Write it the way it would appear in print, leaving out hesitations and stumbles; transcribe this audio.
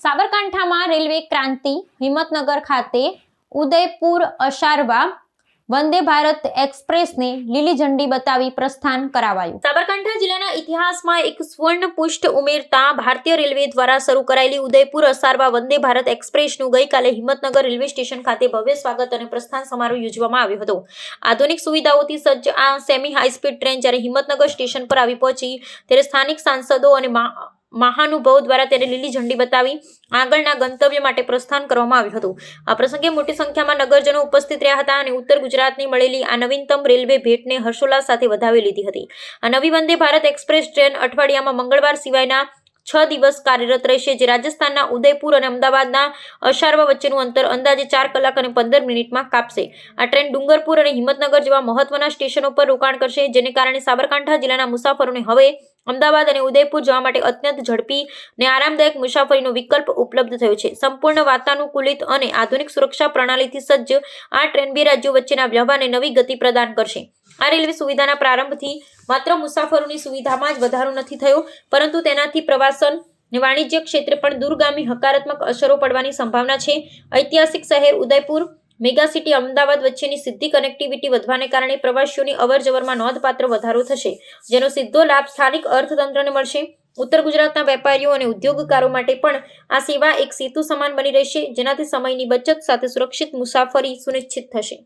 સાબરકાંઠામાં રેલવે ક્રાંતિ હિંમતનગર ખાતે ઉદયપુર અશારવા વંદે ભારત એક્સપ્રેસને લીલી ઝંડી બતાવી પ્રસ્થાન કરાવાયું। સાબરકાંઠા જિલ્લાના ઇતિહાસમાં એક સુવર્ણ પુષ્ઠ ઉમેરતા ભારતીય રેલવે દ્વારા શરૂ કરાયેલી ઉદયપુર અશારવા વંદે ભારત એક્સપ્રેસનું ગઈકાલે હિંમતનગર રેલવે સ્ટેશન ખાતે ભવ્ય સ્વાગત અને પ્રસ્થાન સમારોહ યોજવામાં આવ્યો હતો। આધુનિક સુવિધાઓથી સજ્જ આ સેમી હાઈ સ્પીડ ટ્રેન જ્યારે હિંમતનગર સ્ટેશન પર આવી પહોંચી ત્યારે સ્થાનિક સાંસદો અને મહાનુભાવો દ્વારા તેને લીલી ઝંડી બતાવી આગળના ગંતવ્ય માટે પ્રસ્થાન કરવામાં આવ્યું હતું। આ પ્રસંગે મોટી સંખ્યામાં નગરજનો ઉપસ્થિત રહ્યા હતા અને ઉત્તર ગુજરાતની મળેલી આ નવીનતમ રેલવે ભેટને હર્ષોલ્લાસ સાથે વધાવી લીધી હતી। આ નવી વંદે ભારત એક્સપ્રેસ ટ્રેન અઠવાડિયામાં મંગળવાર સિવાયના 6 દિવસ કાર્યરત રહેશે, જે રાજસ્થાનના ઉદયપુર અને અમદાવાદના અશારવા વચ્ચેનું અંતર અંદાજે 4 કલાક અને 15 મિનિટમાં કાપશે। આ ટ્રેન ડુંગરપુર અને હિંમતનગર જેવા મહત્વના સ્ટેશનો પર રોકાણ કરશે, જેને કારણે સાબરકાંઠા જિલ્લાના મુસાફરોને હવે અમદાવાદ અને ઉદયપુર જવા માટે અત્યંત ઝડપી અને આરામદાયક મુસાફરીનો વિકલ્પ ઉપલબ્ધ થયો છે। સંપૂર્ણ વાતાનુકૂલિત અને આધુનિક સુરક્ષા પ્રણાલીથી સજ્જ આ ટ્રેન બે રાજ્યો વચ્ચેના વ્યવહારને નવી ગતિ પ્રદાન કરશે। આ રેલવે સુવિધાના પ્રારંભથી માત્ર મુસાફરોની સુવિધામાં જ વધારો નથી થયો, પરંતુ તેનાથી પ્રવાસન અને વાણિજ્ય ક્ષેત્રે પણ દૂરગામી હકારાત્મક અસરો પડવાની સંભાવના છે। ઐતિહાસિક શહેર ઉદયપુર મેગા સિટી અમદાવાદ વચ્ચેની સીધી કનેક્ટિવિટી વધવાને કારણે પ્રવાસીઓની અવરજવરમાં નોંધપાત્ર વધારો થશે, જેનો સીધો લાભ સ્થાનિક અર્થતંત્રને મળશે। ઉત્તર ગુજરાતના વેપારીઓ અને ઉદ્યોગકારો માટે પણ આ સેવા એક સેતુ સમાન બની રહેશે, જેનાથી સમયની બચત સાથે સુરક્ષિત મુસાફરી સુનિશ્ચિત થશે।